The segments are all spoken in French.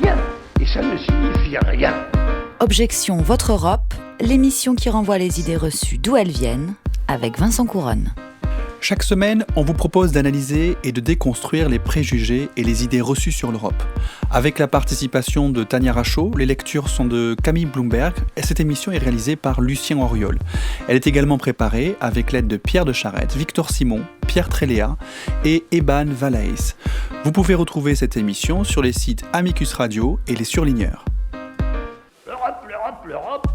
rien. Et ça ne signifie rien. Objection Votre Europe, l'émission qui renvoie les idées reçues d'où elles viennent, avec Vincent Couronne. Chaque semaine, on vous propose d'analyser et de déconstruire les préjugés et les idées reçues sur l'Europe. Avec la participation de Tania Rachaud, les lectures sont de Camille Bloomberg et cette émission est réalisée par Lucien Auriol. Elle est également préparée avec l'aide de Pierre de Charette, Victor Simon, Pierre Tréléa et Eban Valaïs. Vous pouvez retrouver cette émission sur les sites Amicus Radio et les Surligneurs. L'Europe.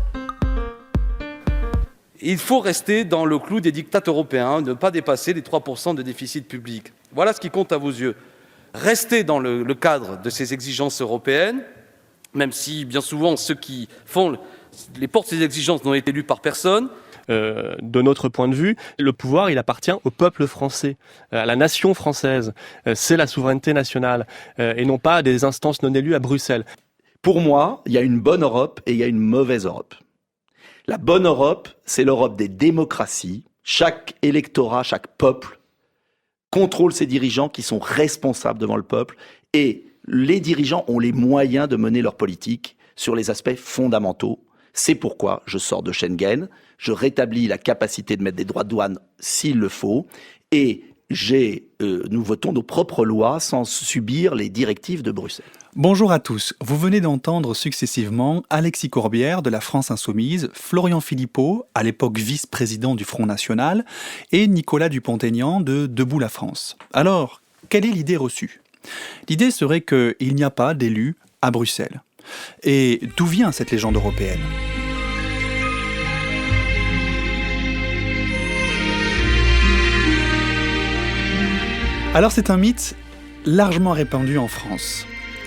Il faut rester dans le clou des diktats européens, ne pas dépasser les 3% de déficit public. Voilà ce qui compte à vos yeux. Restez dans le cadre de ces exigences européennes, même si bien souvent ceux qui portent ces exigences n'ont été élus par personne. De notre point de vue, le pouvoir, il appartient au peuple français, à la nation française. C'est la souveraineté nationale, et non pas à des instances non élues à Bruxelles. Pour moi, il y a une bonne Europe et il y a une mauvaise Europe. La bonne Europe, c'est l'Europe des démocraties. Chaque électorat, chaque peuple contrôle ses dirigeants qui sont responsables devant le peuple et les dirigeants ont les moyens de mener leur politique sur les aspects fondamentaux. C'est pourquoi je sors de Schengen, je rétablis la capacité de mettre des droits de douane s'il le faut et nous votons nos propres lois sans subir les directives de Bruxelles. Bonjour à tous, vous venez d'entendre successivement Alexis Corbière de la France Insoumise, Florian Philippot, à l'époque vice-président du Front National, et Nicolas Dupont-Aignan de Debout la France. Alors, quelle est l'idée reçue ? L'idée serait qu'il n'y a pas d'élus à Bruxelles. Et d'où vient cette légende européenne ? Alors c'est un mythe largement répandu en France,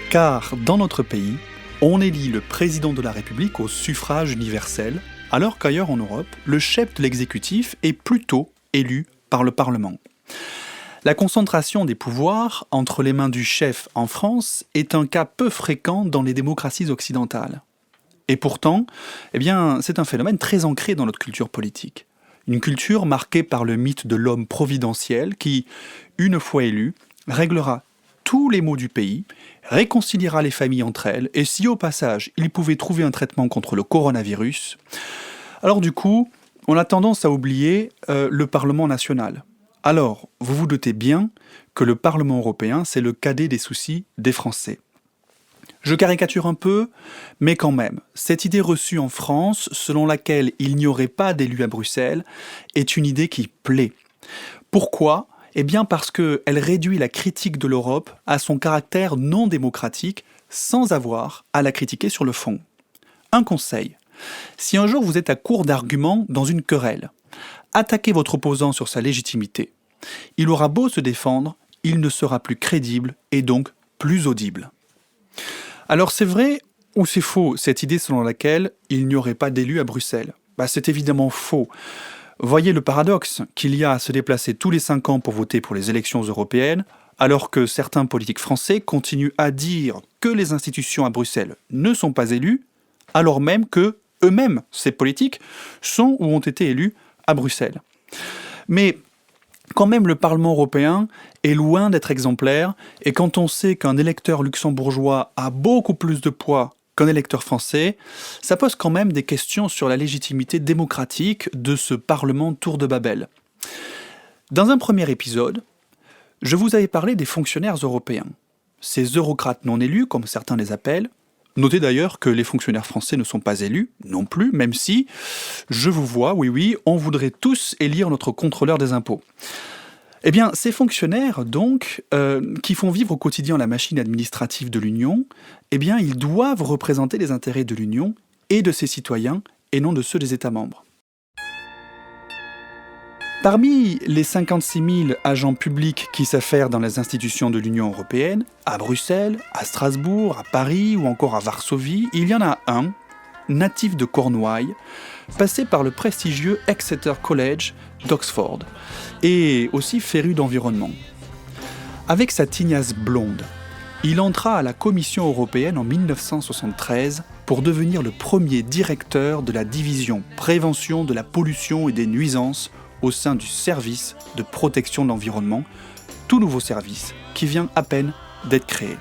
car dans notre pays, on élit le président de la République au suffrage universel, alors qu'ailleurs en Europe, le chef de l'exécutif est plutôt élu par le Parlement. La concentration des pouvoirs entre les mains du chef en France est un cas peu fréquent dans les démocraties occidentales. Et pourtant, c'est un phénomène très ancré dans notre culture politique. Une culture marquée par le mythe de l'homme providentiel qui, une fois élu, réglera tous les maux du pays, réconciliera les familles entre elles, et si au passage il pouvait trouver un traitement contre le coronavirus, alors du coup, on a tendance à oublier le Parlement national. Alors, vous vous doutez bien que le Parlement européen, c'est le cadet des soucis des Français. Je caricature un peu, mais quand même, cette idée reçue en France, selon laquelle il n'y aurait pas d'élus à Bruxelles, est une idée qui plaît. Pourquoi ? Parce qu'elle réduit la critique de l'Europe à son caractère non démocratique, sans avoir à la critiquer sur le fond. Un conseil, si un jour vous êtes à court d'arguments dans une querelle, attaquez votre opposant sur sa légitimité. Il aura beau se défendre, il ne sera plus crédible et donc plus audible. Alors c'est vrai ou c'est faux cette idée selon laquelle il n'y aurait pas d'élus à Bruxelles ? C'est évidemment faux. Voyez le paradoxe qu'il y a à se déplacer tous les 5 ans pour voter pour les élections européennes, alors que certains politiques français continuent à dire que les institutions à Bruxelles ne sont pas élues, alors même que eux-mêmes, ces politiques, sont ou ont été élus à Bruxelles. Mais quand même, le Parlement européen est loin d'être exemplaire, et quand on sait qu'un électeur luxembourgeois a beaucoup plus de poids qu'un électeur français, ça pose quand même des questions sur la légitimité démocratique de ce Parlement Tour de Babel. Dans un premier épisode, je vous avais parlé des fonctionnaires européens. Ces eurocrates non élus, comme certains les appellent. Notez d'ailleurs que les fonctionnaires français ne sont pas élus, non plus, même si, je vous vois, oui, on voudrait tous élire notre contrôleur des impôts. Ces fonctionnaires, donc, qui font vivre au quotidien la machine administrative de l'Union, ils doivent représenter les intérêts de l'Union et de ses citoyens, et non de ceux des États membres. Parmi les 56 000 agents publics qui s'affairent dans les institutions de l'Union européenne, à Bruxelles, à Strasbourg, à Paris ou encore à Varsovie, il y en a un, natif de Cornouailles, passé par le prestigieux Exeter College d'Oxford, et aussi féru d'environnement. Avec sa tignasse blonde, il entra à la Commission européenne en 1973 pour devenir le premier directeur de la division prévention de la pollution et des nuisances au sein du service de protection de l'environnement, tout nouveau service qui vient à peine d'être créé.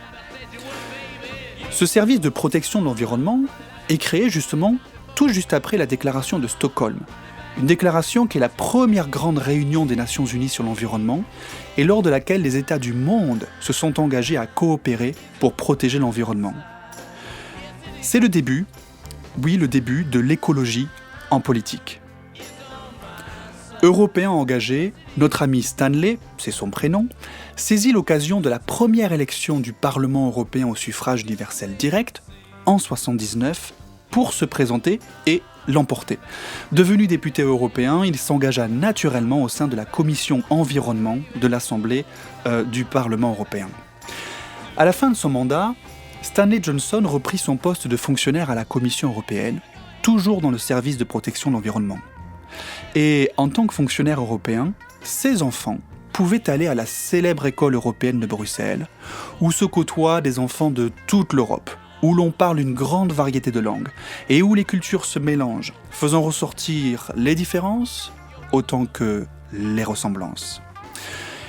Ce service de protection de l'environnement est créé justement tout juste après la déclaration de Stockholm. Une déclaration qui est la première grande réunion des Nations Unies sur l'environnement et lors de laquelle les États du monde se sont engagés à coopérer pour protéger l'environnement. C'est le début, oui le début de l'écologie en politique. Européen engagé, notre ami Stanley, c'est son prénom, saisit l'occasion de la première élection du Parlement européen au suffrage universel direct, en 1979, pour se présenter et l'emporter. Devenu député européen, il s'engagea naturellement au sein de la commission environnement de l'Assemblée du Parlement européen. À la fin de son mandat, Stanley Johnson reprit son poste de fonctionnaire à la Commission européenne, toujours dans le service de protection de l'environnement. Et en tant que fonctionnaire européen, ses enfants pouvaient aller à la célèbre école européenne de Bruxelles, où se côtoient des enfants de toute l'Europe, où l'on parle une grande variété de langues, et où les cultures se mélangent, faisant ressortir les différences autant que les ressemblances.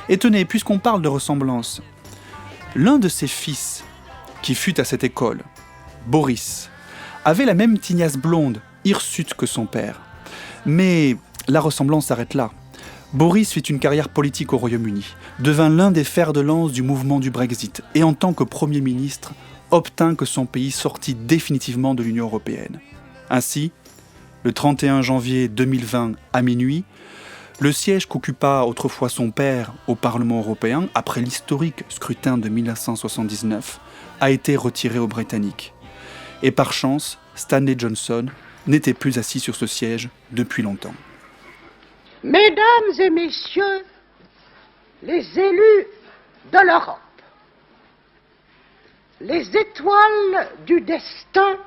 Et tenez, puisqu'on parle de ressemblances, l'un de ses fils, qui fut à cette école, Boris, avait la même tignasse blonde, hirsute que son père. Mais la ressemblance s'arrête là. Boris fit une carrière politique au Royaume-Uni, devint l'un des fers de lance du mouvement du Brexit, et en tant que Premier ministre, obtint que son pays sortît définitivement de l'Union européenne. Ainsi, le 31 janvier 2020 à minuit, le siège qu'occupa autrefois son père au Parlement européen, après l'historique scrutin de 1979, a été retiré aux Britanniques. Et par chance, Stanley Johnson n'était plus assis sur ce siège depuis longtemps. Mesdames et messieurs, les élus de l'Europe, les étoiles du destin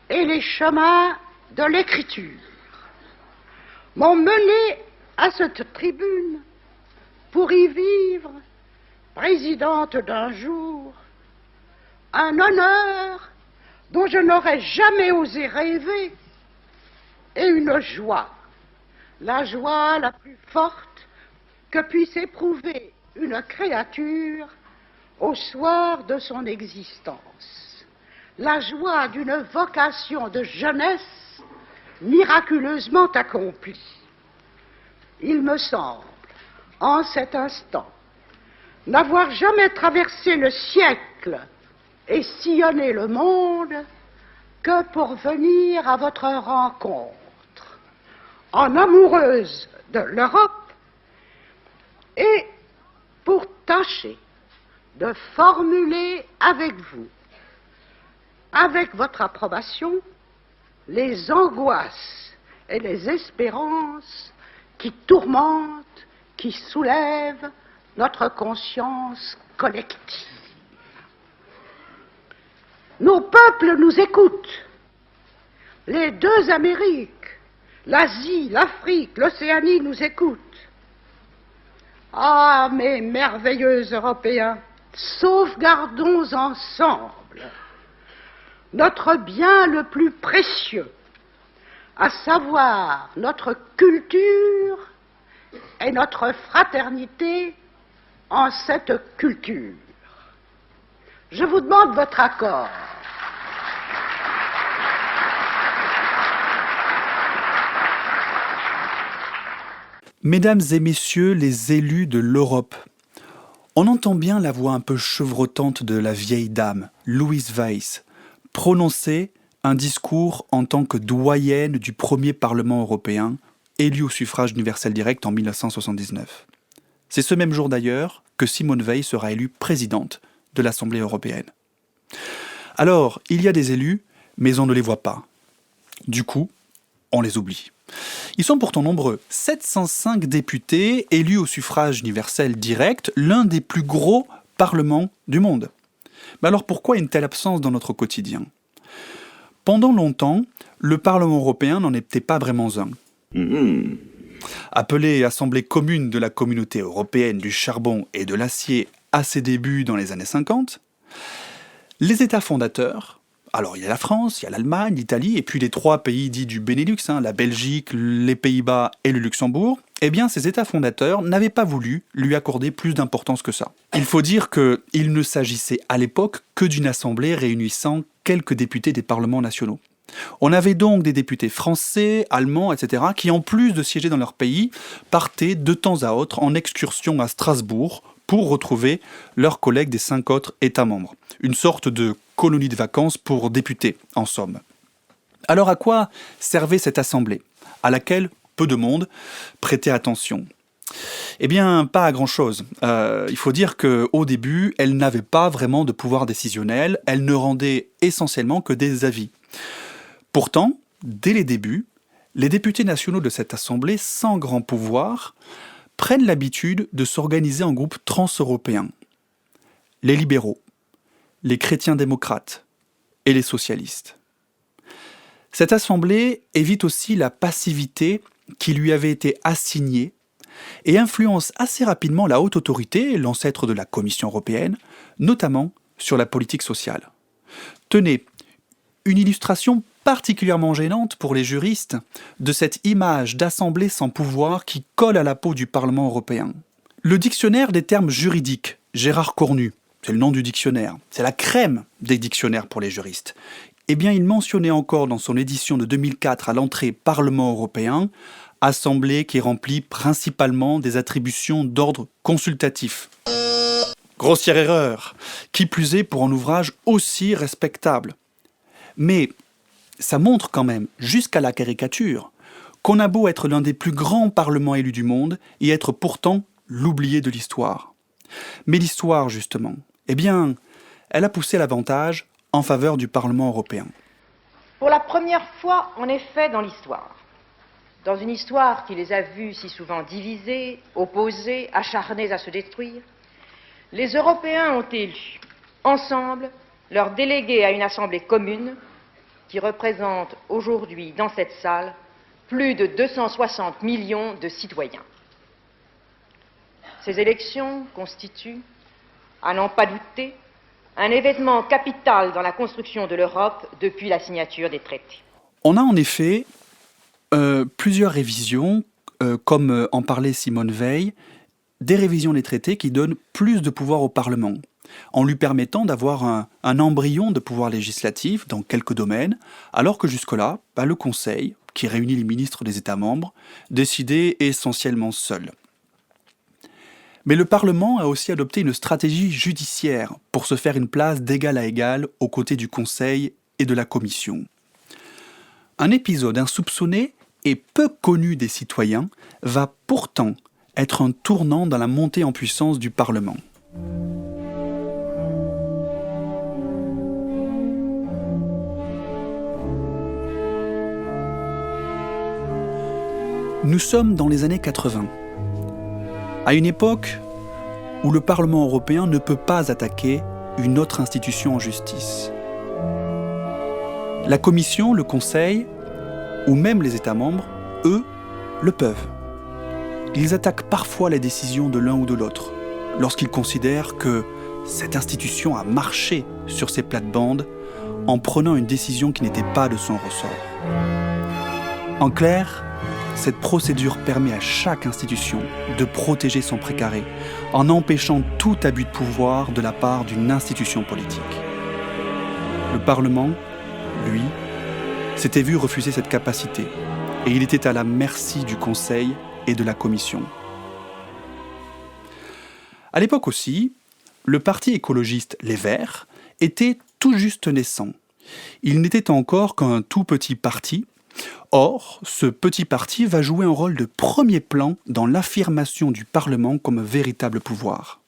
et les chemins de l'écriture m'ont mené à cette tribune pour y vivre, présidente d'un jour, un honneur dont je n'aurais jamais osé rêver et une joie, la joie la plus forte que puisse éprouver une créature au soir de son existence, la joie d'une vocation de jeunesse miraculeusement accomplie. Il me semble, en cet instant, n'avoir jamais traversé le siècle et sillonné le monde que pour venir à votre rencontre, en amoureuse de l'Europe, et pour tâcher de formuler avec vous, avec votre approbation, les angoisses et les espérances qui tourmentent, qui soulèvent notre conscience collective. Nos peuples nous écoutent. Les deux Amériques, l'Asie, l'Afrique, l'Océanie nous écoutent. Ah, mes merveilleux Européens, sauvegardons ensemble notre bien le plus précieux, à savoir notre culture et notre fraternité en cette culture. Je vous demande votre accord. Mesdames et messieurs les élus de l'Europe, on entend bien la voix un peu chevrotante de la vieille dame, Louise Weiss, prononcer un discours en tant que doyenne du premier Parlement européen, élu au suffrage universel direct en 1979. C'est ce même jour d'ailleurs que Simone Veil sera élue présidente de l'Assemblée européenne. Alors, il y a des élus, mais on ne les voit pas. Du coup, on les oublie. Ils sont pourtant nombreux, 705 députés élus au suffrage universel direct, l'un des plus gros parlements du monde. Mais alors pourquoi une telle absence dans notre quotidien ? Pendant longtemps, le Parlement européen n'en était pas vraiment un. Appelé Assemblée commune de la communauté européenne du charbon et de l'acier à ses débuts dans les années 50, les États fondateurs, alors il y a la France, il y a l'Allemagne, l'Italie, et puis les trois pays dits du Benelux, la Belgique, les Pays-Bas et le Luxembourg, eh bien ces États fondateurs n'avaient pas voulu lui accorder plus d'importance que ça. Il faut dire qu'il ne s'agissait à l'époque que d'une assemblée réunissant quelques députés des parlements nationaux. On avait donc des députés français, allemands, etc., qui en plus de siéger dans leur pays, partaient de temps à autre en excursion à Strasbourg pour retrouver leurs collègues des 5 autres États membres. Une sorte de colonie de vacances pour députés, en somme. Alors à quoi servait cette assemblée, à laquelle peu de monde prêtait attention ? Eh bien, pas à grand-chose. Il faut dire qu'au début, elle n'avait pas vraiment de pouvoir décisionnel, elle ne rendait essentiellement que des avis. Pourtant, dès les débuts, les députés nationaux de cette assemblée, sans grand pouvoir, prennent l'habitude de s'organiser en groupes transeuropéens. Les libéraux, les chrétiens démocrates et les socialistes. Cette assemblée évite aussi la passivité qui lui avait été assignée et influence assez rapidement la haute autorité, l'ancêtre de la Commission européenne, notamment sur la politique sociale. Tenez, une illustration particulièrement gênante pour les juristes de cette image d'assemblée sans pouvoir qui colle à la peau du Parlement européen. Le dictionnaire des termes juridiques, Gérard Cornu, c'est le nom du dictionnaire, c'est la crème des dictionnaires pour les juristes. Eh bien, il mentionnait encore dans son édition de 2004 à l'entrée Parlement européen, assemblée qui remplit principalement des attributions d'ordre consultatif. Grossière erreur, qui plus est pour un ouvrage aussi respectable. Mais ça montre quand même, jusqu'à la caricature, qu'on a beau être l'un des plus grands parlements élus du monde et être pourtant l'oublié de l'histoire. Mais l'histoire, justement, eh bien, elle a poussé l'avantage en faveur du Parlement européen. Pour la première fois, en effet, dans l'histoire, dans une histoire qui les a vus si souvent divisés, opposés, acharnés à se détruire, les Européens ont élu, ensemble, leurs délégués à une assemblée commune qui représente aujourd'hui, dans cette salle, plus de 260 millions de citoyens. Ces élections constituent, à n'en pas douter, un événement capital dans la construction de l'Europe depuis la signature des traités. On a en effet plusieurs révisions, comme en parlait Simone Veil, des révisions des traités qui donnent plus de pouvoir au Parlement, en lui permettant d'avoir un embryon de pouvoir législatif dans quelques domaines, alors que jusque-là, le Conseil, qui réunit les ministres des États membres, décidait essentiellement seul. Mais le Parlement a aussi adopté une stratégie judiciaire pour se faire une place d'égal à égal aux côtés du Conseil et de la Commission. Un épisode insoupçonné et peu connu des citoyens va pourtant être un tournant dans la montée en puissance du Parlement. Nous sommes dans les années 80, à une époque où le Parlement européen ne peut pas attaquer une autre institution en justice. La Commission, le Conseil, ou même les États membres, eux, le peuvent. Ils attaquent parfois les décisions de l'un ou de l'autre, lorsqu'ils considèrent que cette institution a marché sur ses plates-bandes en prenant une décision qui n'était pas de son ressort. En clair, cette procédure permet à chaque institution de protéger son précaré en empêchant tout abus de pouvoir de la part d'une institution politique. Le Parlement, lui, s'était vu refuser cette capacité et il était à la merci du Conseil et de la Commission. À l'époque aussi, le parti écologiste Les Verts était tout juste naissant. Il n'était encore qu'un tout petit parti. Or, ce petit parti va jouer un rôle de premier plan dans l'affirmation du Parlement comme véritable pouvoir.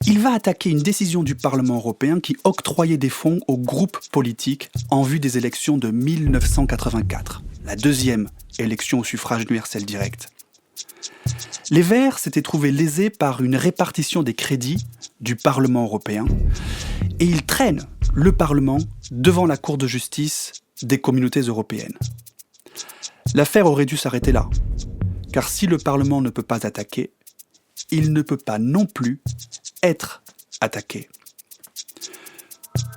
Il va attaquer une décision du Parlement européen qui octroyait des fonds aux groupes politiques en vue des élections de 1984, la deuxième élection au suffrage universel direct. Les Verts s'étaient trouvés lésés par une répartition des crédits du Parlement européen et ils traînent le Parlement devant la Cour de justice des communautés européennes. L'affaire aurait dû s'arrêter là, car si le Parlement ne peut pas attaquer, il ne peut pas non plus être attaqué.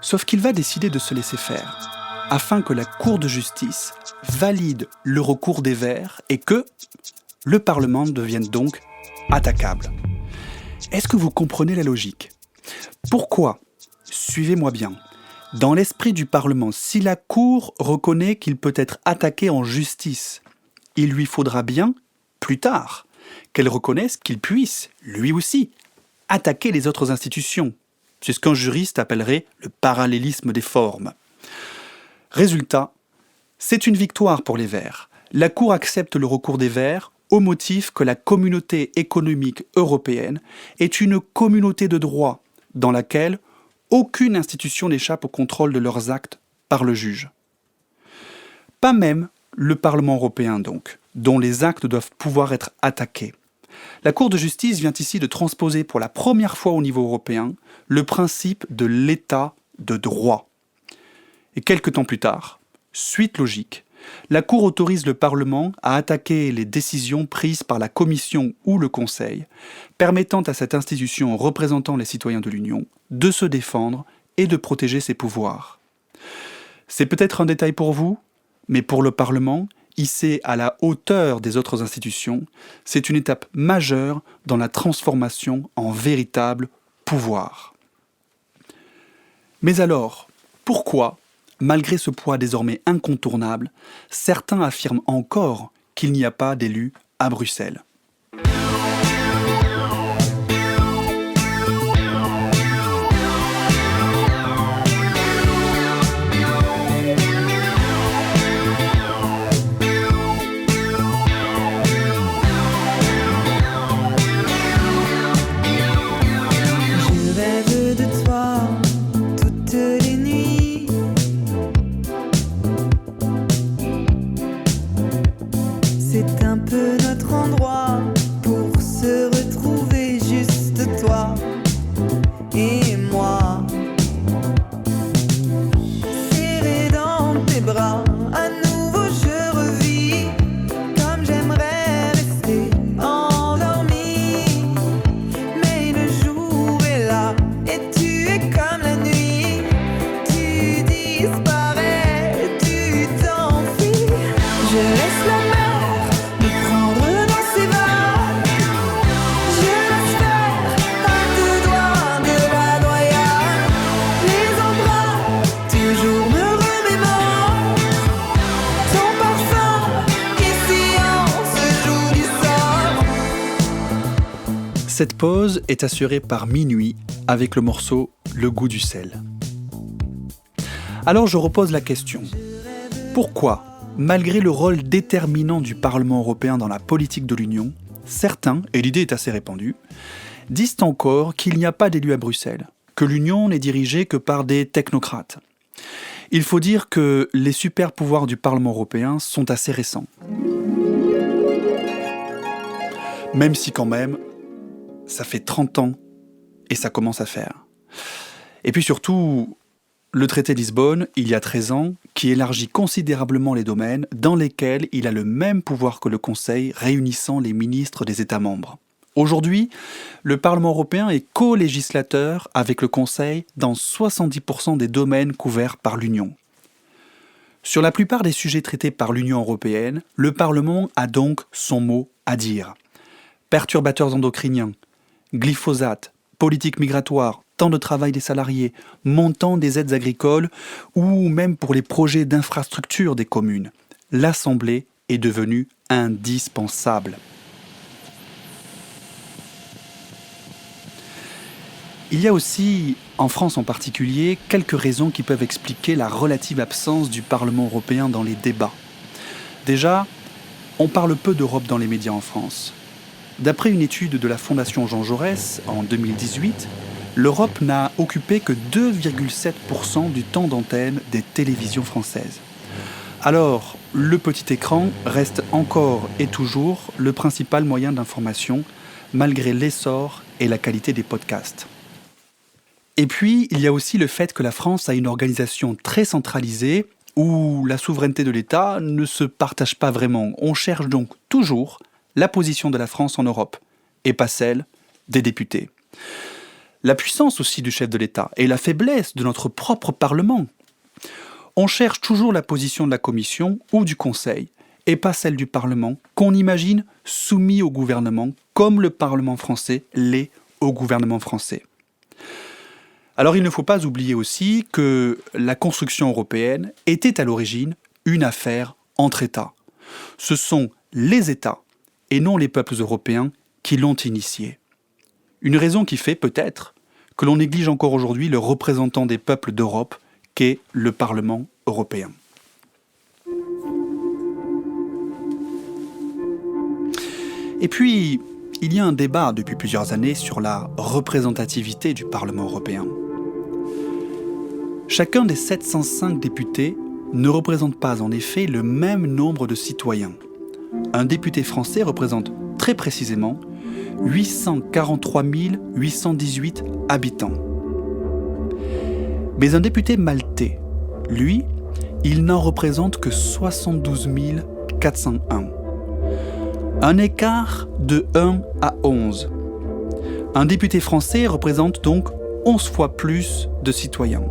Sauf qu'il va décider de se laisser faire, afin que la Cour de justice valide le recours des Verts et que le Parlement devienne donc attaquable. Est-ce que vous comprenez la logique ? Pourquoi ? Suivez-moi bien. Dans l'esprit du Parlement, si la Cour reconnaît qu'il peut être attaqué en justice, il lui faudra bien, plus tard, qu'elle reconnaisse qu'il puisse, lui aussi, attaquer les autres institutions. C'est ce qu'un juriste appellerait le parallélisme des formes. Résultat, c'est une victoire pour les Verts. La Cour accepte le recours des Verts au motif que la communauté économique européenne est une communauté de droit dans laquelle aucune institution n'échappe au contrôle de leurs actes par le juge. Pas même le Parlement européen donc, dont les actes doivent pouvoir être attaqués. La Cour de justice vient ici de transposer pour la première fois au niveau européen le principe de l'état de droit. Et quelque temps plus tard, suite logique, la Cour autorise le Parlement à attaquer les décisions prises par la Commission ou le Conseil, permettant à cette institution représentant les citoyens de l'Union de se défendre et de protéger ses pouvoirs. C'est peut-être un détail pour vous, mais pour le Parlement, hissé à la hauteur des autres institutions, c'est une étape majeure dans la transformation en véritable pouvoir. Mais alors, pourquoi, malgré ce poids désormais incontournable, certains affirment encore qu'il n'y a pas d'élus à Bruxelles ? C'est un peu notre endroit pour se retrouver, juste toi et moi. Serré dans tes bras, à nouveau je revis comme j'aimerais rester endormi. Mais le jour est là et tu es comme la nuit. Tu disparais, tu t'enfuis. Je laisse la mer Cette pause est assurée par Minuit avec le morceau Le goût du sel. Alors je repose la question. Pourquoi, malgré le rôle déterminant du Parlement européen dans la politique de l'Union, certains, et l'idée est assez répandue, disent encore qu'il n'y a pas d'élus à Bruxelles, que l'Union n'est dirigée que par des technocrates. Il faut dire que les super pouvoirs du Parlement européen sont assez récents. Même si quand même, ça fait 30 ans et ça commence à faire. Et puis surtout, le traité de Lisbonne, il y a 13 ans, qui élargit considérablement les domaines dans lesquels il a le même pouvoir que le Conseil, réunissant les ministres des États membres. Aujourd'hui, le Parlement européen est co-législateur avec le Conseil dans 70% des domaines couverts par l'Union. Sur la plupart des sujets traités par l'Union européenne, le Parlement a donc son mot à dire. Perturbateurs endocriniens, glyphosate, politique migratoire, temps de travail des salariés, montant des aides agricoles ou même pour les projets d'infrastructure des communes. L'Assemblée est devenue indispensable. Il y a aussi, en France en particulier, quelques raisons qui peuvent expliquer la relative absence du Parlement européen dans les débats. Déjà, on parle peu d'Europe dans les médias en France. D'après une étude de la Fondation Jean Jaurès, en 2018, l'Europe n'a occupé que 2,7% du temps d'antenne des télévisions françaises. Alors, le petit écran reste encore et toujours le principal moyen d'information, malgré l'essor et la qualité des podcasts. Et puis, il y a aussi le fait que la France a une organisation très centralisée, où la souveraineté de l'État ne se partage pas vraiment. On cherche donc toujours la position de la France en Europe, et pas celle des députés. La puissance aussi du chef de l'État et la faiblesse de notre propre Parlement. On cherche toujours la position de la Commission ou du Conseil, et pas celle du Parlement, qu'on imagine soumis au gouvernement, comme le Parlement français l'est au gouvernement français. Alors il ne faut pas oublier aussi que la construction européenne était à l'origine une affaire entre États. Ce sont les États, et non les peuples européens, qui l'ont initiée. Une raison qui fait peut-être que l'on néglige encore aujourd'hui le représentant des peuples d'Europe, qu'est le Parlement européen. Et puis, il y a un débat depuis plusieurs années sur la représentativité du Parlement européen. Chacun des 705 députés ne représente pas en effet le même nombre de citoyens. Un député français représente très précisément 843 818 habitants. Mais un député maltais, lui, il n'en représente que 72 401. Un écart de 1 à 11. Un député français représente donc 11 fois plus de citoyens.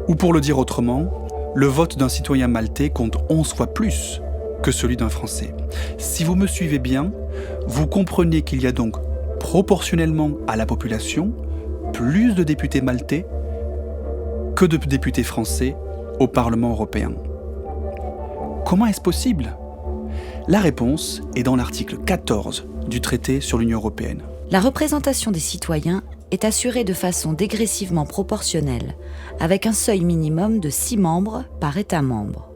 Ou pour le dire autrement, le vote d'un citoyen maltais compte 11 fois plus que celui d'un Français. Si vous me suivez bien, vous comprenez qu'il y a donc proportionnellement à la population plus de députés maltais que de députés français au Parlement européen. Comment est-ce possible ? La réponse est dans l'article 14 du traité sur l'Union européenne. La représentation des citoyens est assurée de façon dégressivement proportionnelle, avec un seuil minimum de 6 membres par État membre.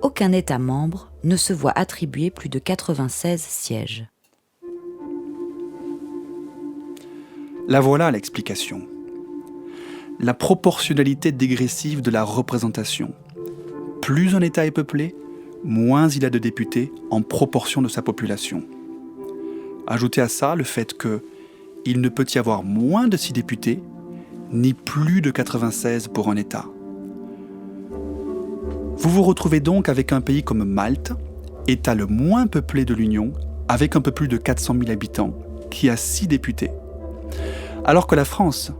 Aucun État membre ne se voit attribuer plus de 96 sièges. La voilà l'explication. La proportionnalité dégressive de la représentation. Plus un État est peuplé, moins il a de députés en proportion de sa population. Ajoutez à ça le fait qu'il ne peut y avoir moins de 6 députés, ni plus de 96 pour un État. Vous vous retrouvez donc avec un pays comme Malte, État le moins peuplé de l'Union, avec un peu plus de 400 000 habitants, qui a 6 députés. Alors que la France,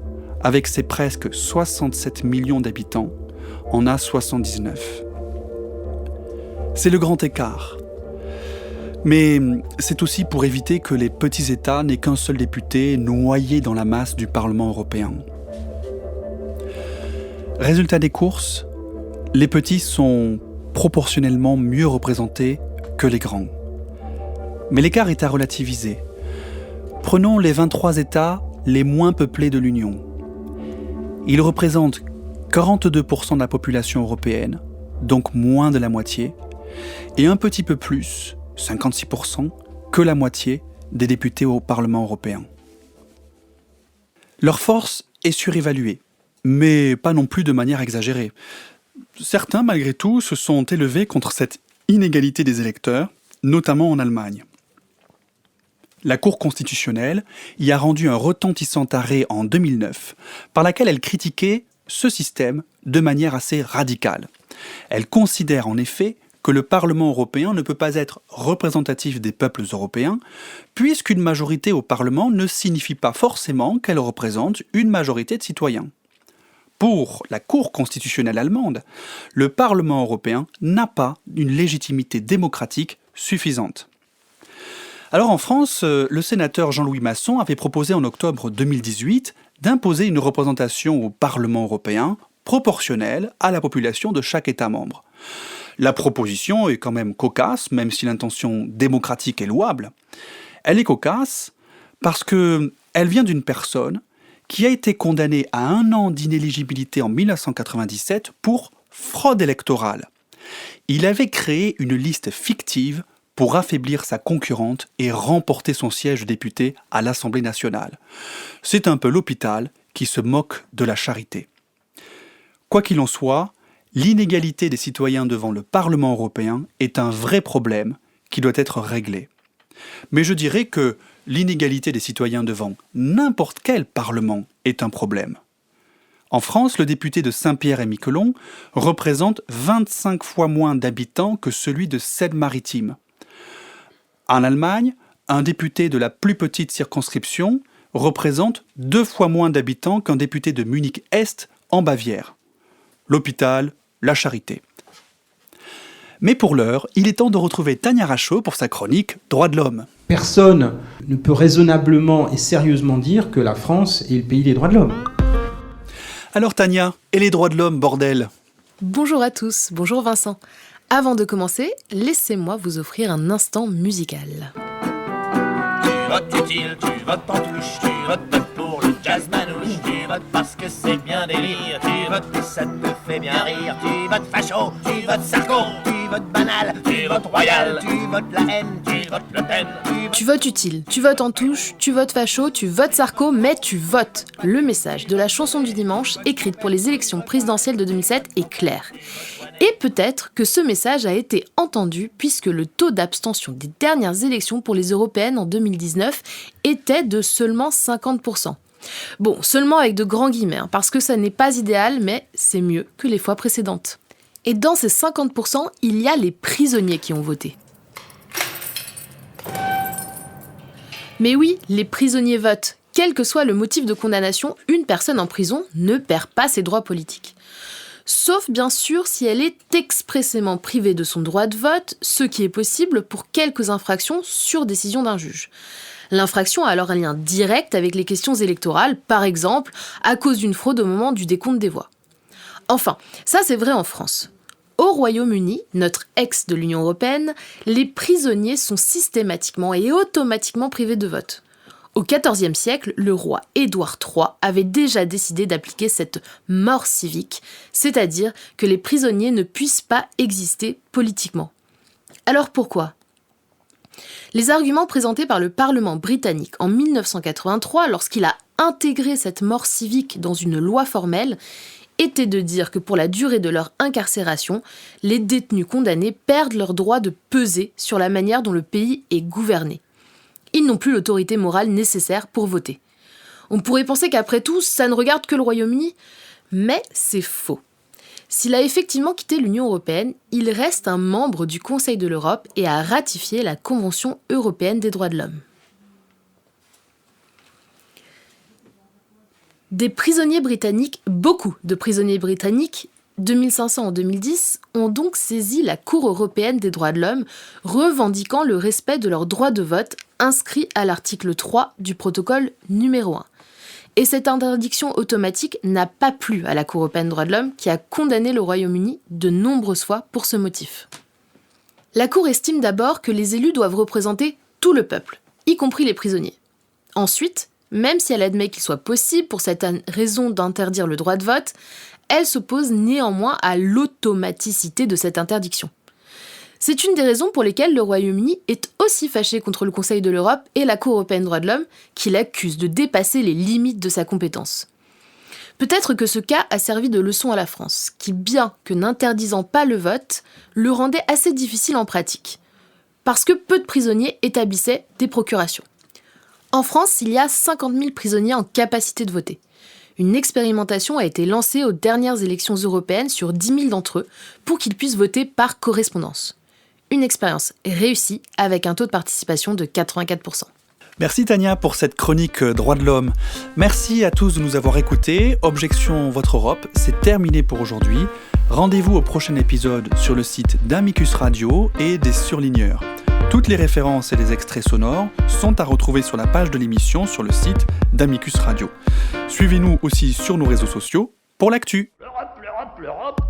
avec ses presque 67 millions d'habitants, en a 79. C'est le grand écart. Mais c'est aussi pour éviter que les petits États n'aient qu'un seul député noyé dans la masse du Parlement européen. Résultat des courses, les petits sont proportionnellement mieux représentés que les grands. Mais l'écart est à relativiser. Prenons les 23 États les moins peuplés de l'Union. Ils représentent 42% de la population européenne, donc moins de la moitié, et un petit peu plus, 56%, que la moitié des députés au Parlement européen. Leur force est surévaluée, mais pas non plus de manière exagérée. Certains, malgré tout, se sont élevés contre cette inégalité des électeurs, notamment en Allemagne. La Cour constitutionnelle y a rendu un retentissant arrêt en 2009, par laquelle elle critiquait ce système de manière assez radicale. Elle considère en effet que le Parlement européen ne peut pas être représentatif des peuples européens, puisqu'une majorité au Parlement ne signifie pas forcément qu'elle représente une majorité de citoyens. Pour la Cour constitutionnelle allemande, le Parlement européen n'a pas une légitimité démocratique suffisante. Alors en France, le sénateur Jean-Louis Masson avait proposé en octobre 2018 d'imposer une représentation au Parlement européen proportionnelle à la population de chaque État membre. La proposition est quand même cocasse, même si l'intention démocratique est louable. Elle est cocasse parce qu'elle vient d'une personne qui a été condamnée à 1 an d'inéligibilité en 1997 pour fraude électorale. Il avait créé une liste fictive pour affaiblir sa concurrente et remporter son siège de député à l'Assemblée nationale. C'est un peu l'hôpital qui se moque de la charité. Quoi qu'il en soit, l'inégalité des citoyens devant le Parlement européen est un vrai problème qui doit être réglé. Mais je dirais que l'inégalité des citoyens devant n'importe quel Parlement est un problème. En France, le député de Saint-Pierre-et-Miquelon représente 25 fois moins d'habitants que celui de Seine-Maritime. En Allemagne, un député de la plus petite circonscription représente 2 fois moins d'habitants qu'un député de Munich-Est en Bavière. l'hôpital, la charité. Mais pour l'heure, il est temps de retrouver Tania Rachaud pour sa chronique Droits de l'homme. Personne ne peut raisonnablement et sérieusement dire que la France est le pays des droits de l'homme. Alors Tania, et les droits de l'homme, bordel ? Bonjour à tous, bonjour Vincent. Avant de commencer, laissez-moi vous offrir un instant musical. Tu votes utile, tu votes en touche, tu votes pour le jazz manouche, tu votes parce que c'est bien délire, tu votes et ça te fait bien rire, tu votes facho, tu votes sarko, tu votes banal, tu votes royal, tu votes la haine, tu votes Le Pen. Tu votes utile, tu votes en touche, tu votes facho, tu votes sarko, mais tu votes. Le message de la chanson du dimanche, écrite pour les élections présidentielles de 2007, est clair. Et peut-être que ce message a été entendu puisque le taux d'abstention des dernières élections pour les européennes en 2019 était de seulement 50%. Bon, seulement avec de grands guillemets, parce que ça n'est pas idéal, mais c'est mieux que les fois précédentes. Et dans ces 50%, il y a les prisonniers qui ont voté. Mais oui, les prisonniers votent. Quel que soit le motif de condamnation, une personne en prison ne perd pas ses droits politiques. Sauf bien sûr si elle est expressément privée de son droit de vote, ce qui est possible pour quelques infractions sur décision d'un juge. L'infraction a alors un lien direct avec les questions électorales, par exemple à cause d'une fraude au moment du décompte des voix. Enfin, ça c'est vrai en France. Au Royaume-Uni, notre ex de l'Union européenne, les prisonniers sont systématiquement et automatiquement privés de vote. Au XIVe siècle, le roi Édouard III avait déjà décidé d'appliquer cette mort civique, c'est-à-dire que les prisonniers ne puissent pas exister politiquement. Alors pourquoi ? Les arguments présentés par le Parlement britannique en 1983, lorsqu'il a intégré cette mort civique dans une loi formelle, étaient de dire que pour la durée de leur incarcération, les détenus condamnés perdent leur droit de peser sur la manière dont le pays est gouverné. Ils n'ont plus l'autorité morale nécessaire pour voter. On pourrait penser qu'après tout, ça ne regarde que le Royaume-Uni, mais c'est faux. S'il a effectivement quitté l'Union européenne, il reste un membre du Conseil de l'Europe et a ratifié la Convention européenne des droits de l'homme. Des prisonniers britanniques, beaucoup de prisonniers britanniques, 2500 en 2010, ont donc saisi la Cour européenne des droits de l'homme, revendiquant le respect de leur droit de vote inscrit à l'article 3 du protocole numéro 1. Et cette interdiction automatique n'a pas plu à la Cour européenne des droits de l'homme, qui a condamné le Royaume-Uni de nombreuses fois pour ce motif. La Cour estime d'abord que les élus doivent représenter tout le peuple, y compris les prisonniers. Ensuite, même si elle admet qu'il soit possible pour cette raison d'interdire le droit de vote, elle s'oppose néanmoins à l'automaticité de cette interdiction. C'est une des raisons pour lesquelles le Royaume-Uni est aussi fâché contre le Conseil de l'Europe et la Cour européenne des droits de l'homme, qui l'accuse de dépasser les limites de sa compétence. Peut-être que ce cas a servi de leçon à la France, qui, bien que n'interdisant pas le vote, le rendait assez difficile en pratique, parce que peu de prisonniers établissaient des procurations. En France, il y a 50 000 prisonniers en capacité de voter. Une expérimentation a été lancée aux dernières élections européennes sur 10 000 d'entre eux pour qu'ils puissent voter par correspondance. Une expérience réussie avec un taux de participation de 84%. Merci Tania pour cette chronique Droits de l'homme. Merci à tous de nous avoir écoutés. Objection Votre Europe, c'est terminé pour aujourd'hui. Rendez-vous au prochain épisode sur le site d'Amicus Radio et des Surligneurs. Toutes les références et les extraits sonores sont à retrouver sur la page de l'émission sur le site d'Amicus Radio. Suivez-nous aussi sur nos réseaux sociaux pour l'actu. L'Europe, l'Europe, l'Europe.